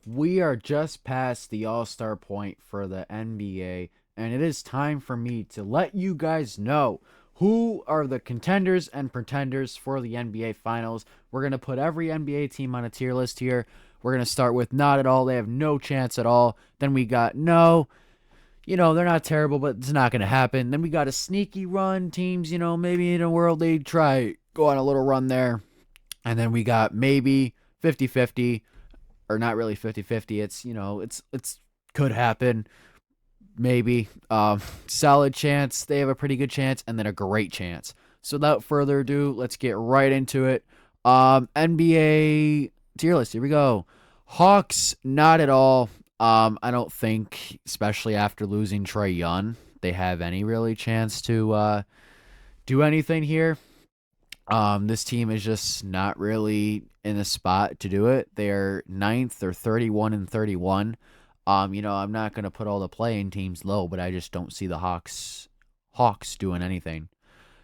We are just past the All-Star point for the NBA, and it is time for me to let you guys know who are the contenders and pretenders for the NBA Finals. We're going to put every NBA team on a tier list here. We're going to start with not at all. They have no chance at all. Then we got no. They're not terrible, but it's not going to happen. Then we got a sneaky run teams, maybe in a world they try go on a little run there. And then we got maybe 50-50, or not really 50-50. It's could happen, maybe. Solid chance. They have a pretty good chance, and then a great chance. So without further ado, let's get right into it. NBA tier list. Here we go. Hawks, not at all. I don't think, especially after losing Trae Young, they have any really chance to do anything here. This team is just not really in a spot to do it. They're ninth or 31-31. I'm not gonna put all the playing teams low, but I just don't see the Hawks doing anything.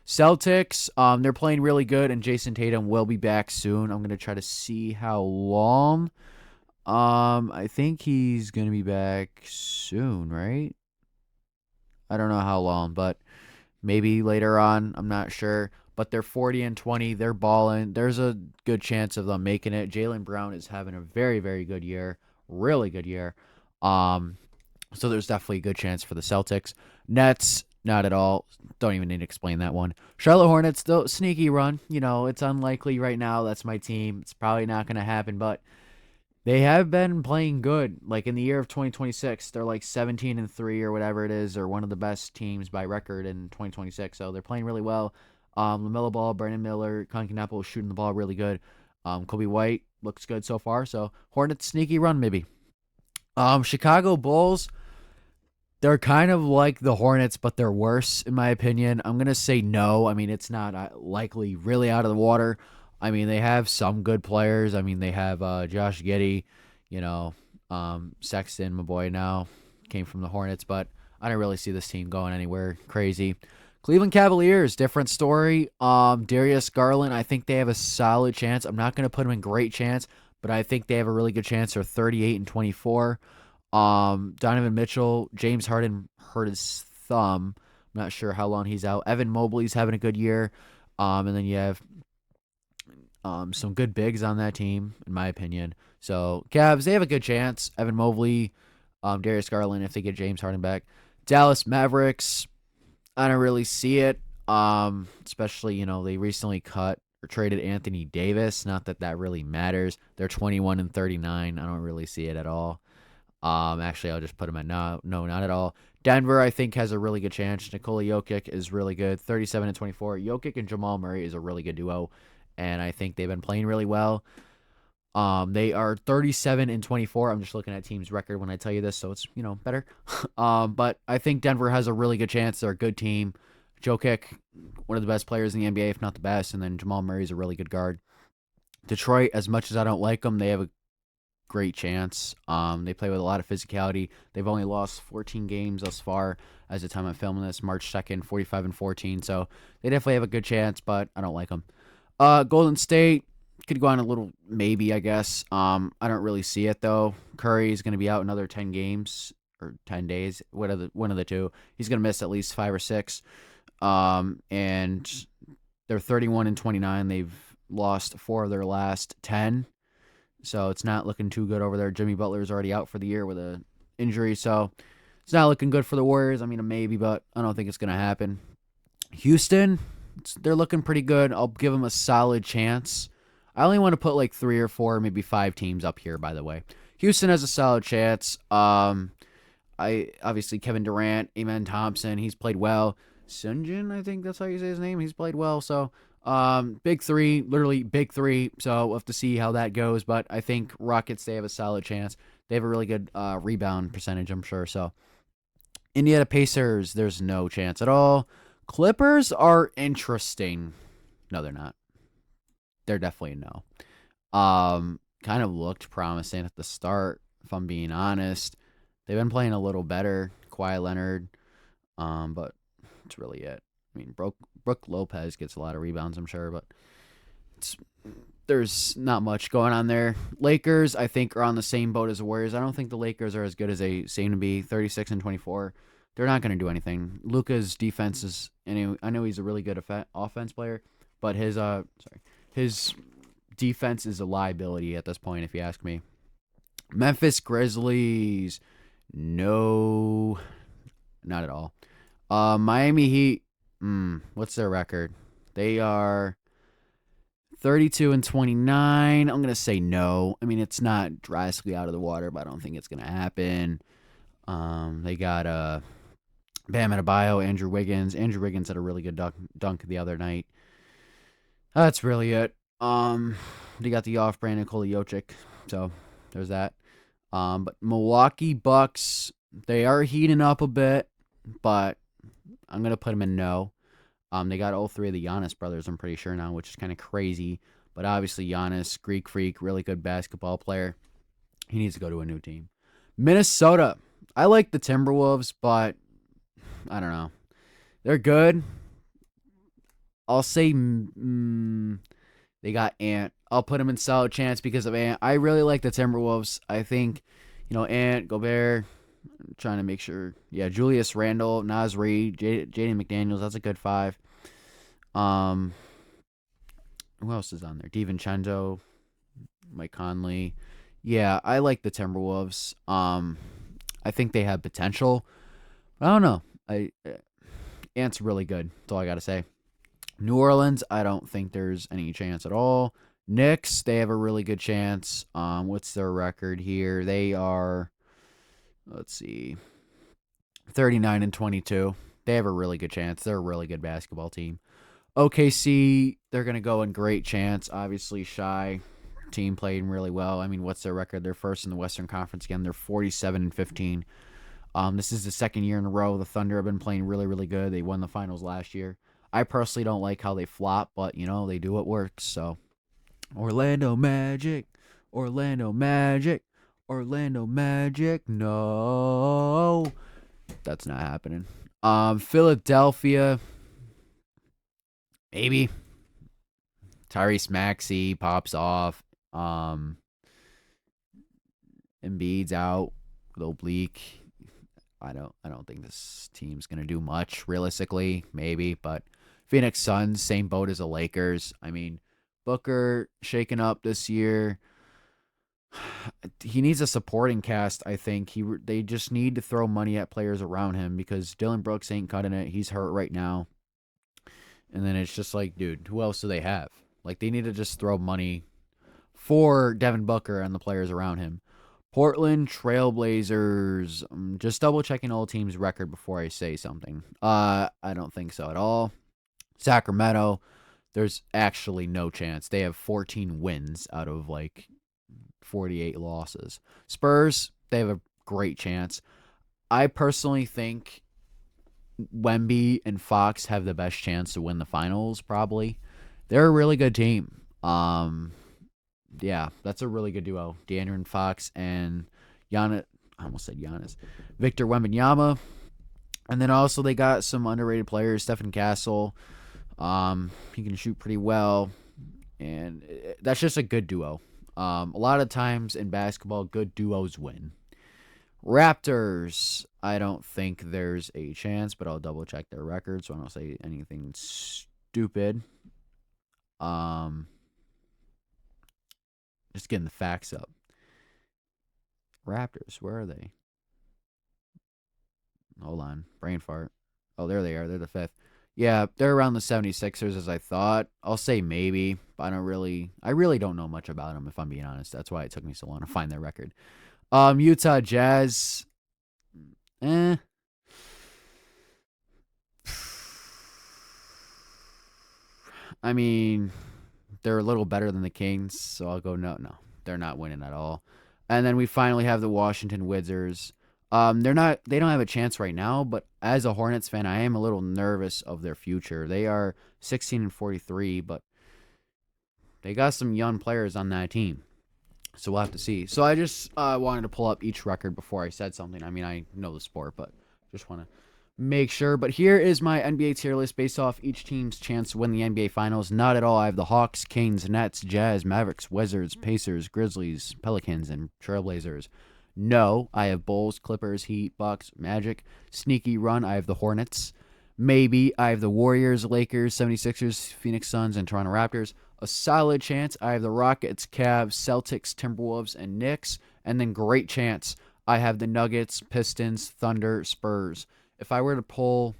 Celtics, they're playing really good, and Jason Tatum will be back soon. I'm gonna try to see how long. I think he's gonna be back soon, right? I don't know how long, but maybe later on. I'm not sure. But they're 40-20. They're balling. There's a good chance of them making it. Jaylen Brown is having a very, very good year. Really good year. Um, so there's definitely a good chance for the Celtics. Nets, not at all. Don't even need to explain that one. Charlotte Hornets, still sneaky run. It's unlikely right now. That's my team. It's probably not going to happen, but they have been playing good. Like in the year of 2026, they're like 17-3 or whatever it is, or one of the best teams by record in 2026. So they're playing really well. LaMelo Ball, Brandon Miller, Concanapo shooting the ball really good. Kobe White looks good so far. So Hornets sneaky run maybe. Chicago Bulls, they're kind of like the Hornets, but they're worse in my opinion. I'm gonna say no. I mean, it's not likely really out of the water. I mean, they have some good players. I mean, they have Josh Giddey, Sexton, my boy now, came from the Hornets, but I don't really see this team going anywhere crazy. Cleveland Cavaliers, different story. Darius Garland, I think they have a solid chance. I'm not going to put them in great chance, but I think they have a really good chance. They're 38-24. Donovan Mitchell, James Harden hurt his thumb. I'm not sure how long he's out. Evan Mobley's having a good year. And then you have some good bigs on that team, in my opinion. So Cavs, they have a good chance. Evan Mobley, Darius Garland, if they get James Harden back. Dallas Mavericks, I don't really see it. Especially, they recently cut or traded Anthony Davis. Not that that really matters. They're 21-39. I don't really see it at all. Actually, I'll just put them at no, not at all. Denver, I think, has a really good chance. Nikola Jokic is really good, 37-24. Jokic and Jamal Murray is a really good duo, and I think they've been playing really well. They are 37-24. I'm just looking at team's record when I tell you this, so it's better. But I think Denver has a really good chance. They're a good team. Jokic, one of the best players in the NBA, if not the best, and then Jamal Murray is a really good guard. Detroit, as much as I don't like them, they have a great chance. They play with a lot of physicality. They've only lost 14 games thus far as the time I'm filming this, March 2nd, 45-14. So they definitely have a good chance, but I don't like them. Golden State could go on a little maybe, I guess. I don't really see it though. Curry is going to be out another 10 games or 10 days, one of the two. He's going to miss at least 5 or 6. And they're 31-29. They've lost 4 of their last 10. So it's not looking too good over there. Jimmy Butler's already out for the year with an injury, so it's not looking good for the Warriors. I mean, maybe, but I don't think it's going to happen. Houston, they're looking pretty good. I'll give them a solid chance. I only want to put like 3 or 4, maybe 5 teams up here, by the way. Houston has a solid chance. I obviously Kevin Durant, Amen Thompson, he's played well. Sunjin, I think that's how you say his name. He's played well, so big 3, literally big 3. So we'll have to see how that goes. But I think Rockets, they have a solid chance. They have a really good rebound percentage, I'm sure. So Indiana Pacers, there's no chance at all. Clippers are interesting. No, they're not. They're definitely a no. Kind of looked promising at the start, if I'm being honest. They've been playing a little better. Kawhi Leonard, but that's really it. I mean, Brooke Lopez gets a lot of rebounds, I'm sure, but it's there's not much going on there. Lakers, I think, are on the same boat as the Warriors. I don't think the Lakers are as good as they seem to be. 36-24. They're not going to do anything. Luka's defense is. Anyway, I know he's a really good offense player, but his defense is a liability at this point, if you ask me. Memphis Grizzlies, no, not at all. Miami Heat, what's their record? They are 32-29. I'm gonna say no. I mean, it's not drastically out of the water, but I don't think it's gonna happen. They got Bam Adebayo, Andrew Wiggins. Andrew Wiggins had a really good dunk the other night. That's really it. They got the off-brand Nikola Jokic, so there's that. But Milwaukee Bucks, they are heating up a bit, but I'm gonna put them in no. They got all three of the Giannis brothers, I'm pretty sure now, which is kind of crazy. But obviously, Giannis, Greek freak, really good basketball player. He needs to go to a new team. Minnesota, I like the Timberwolves, but I don't know. They're good. I'll say they got Ant. I'll put him in solid chance because of Ant. I really like the Timberwolves. I think, Ant, Gobert. I'm trying to make sure. Yeah, Julius Randle, Naz Reid, Jaden McDaniels. That's a good five. Who else is on there? DiVincenzo, Mike Conley. Yeah, I like the Timberwolves. I think they have potential. I don't know. Ant's really good. That's all I got to say. New Orleans, I don't think there's any chance at all. Knicks, they have a really good chance. What's their record here? They are, let's see, 39-22. They have a really good chance. They're a really good basketball team. OKC, they're going to go in great chance. Obviously, Shy team playing really well. I mean, what's their record? They're first in the Western Conference again. They're 47-15. This is the second year in a row. The Thunder have been playing really, really good. They won the finals last year. I personally don't like how they flop, but, they do what works. So, Orlando Magic, Orlando Magic, Orlando Magic. No, that's not happening. Philadelphia, maybe. Tyrese Maxey pops off. Embiid's out with oblique. I don't think this team's gonna do much realistically. Maybe, but Phoenix Suns, same boat as the Lakers. I mean, Booker shaken up this year. He needs a supporting cast. I think they just need to throw money at players around him because Dylan Brooks ain't cutting it. He's hurt right now. And then it's just like, dude, who else do they have? Like, they need to just throw money for Devin Booker and the players around him. Portland Trailblazers. I'm just double checking all teams' record before I say something. I don't think so at all. Sacramento, there's actually no chance. They have 14 wins out of 48 losses. Spurs, they have a great chance. I personally think Wemby and Fox have the best chance to win the finals, probably. They're a really good team. Yeah, that's a really good duo. De'Aaron Fox and Giannis. I almost said Giannis. Victor Wembanyama. And then also they got some underrated players. Stephen Castle. He can shoot pretty well. And that's just a good duo. A lot of times in basketball, good duos win. Raptors. I don't think there's a chance, but I'll double check their record so I don't say anything stupid. Just getting the facts up. Raptors, where are they? Hold on. Brain fart. Oh, there they are. They're the fifth. Yeah, they're around the 76ers as I thought. I'll say maybe, but I really don't know much about them if I'm being honest. That's why it took me so long to find their record. Utah Jazz. I mean, they're a little better than the Kings, so I'll go no. They're not winning at all. And then we finally have the Washington Wizards. They don't have a chance right now, but as a Hornets fan, I am a little nervous of their future. They are 16-43, but they got some young players on that team. So we'll have to see. So I just wanted to pull up each record before I said something. I mean, I know the sport, but just want to make sure. But here is my NBA tier list based off each team's chance to win the NBA Finals. Not at all. I have the Hawks, Kings, Nets, Jazz, Mavericks, Wizards, Pacers, Grizzlies, Pelicans, and Trailblazers. No, I have Bulls, Clippers, Heat, Bucks, Magic. Sneaky run, I have the Hornets. Maybe I have the Warriors, Lakers, 76ers, Phoenix Suns, and Toronto Raptors. A solid chance, I have the Rockets, Cavs, Celtics, Timberwolves, and Knicks. And then great chance, I have the Nuggets, Pistons, Thunder, Spurs. If I were to pull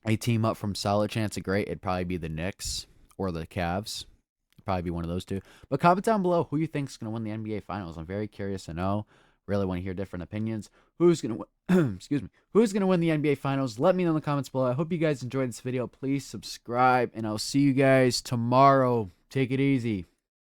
a team up from solid chance of great, it'd probably be the Knicks or the Cavs. It'd probably be one of those two. But comment down below who you think is going to win the NBA Finals. I'm very curious to know. Really want to hear different opinions. Who's going to win? Excuse me. Who's going to win the NBA Finals? Let me know in the comments below. I hope you guys enjoyed this video. Please subscribe, and I'll see you guys tomorrow. Take it easy.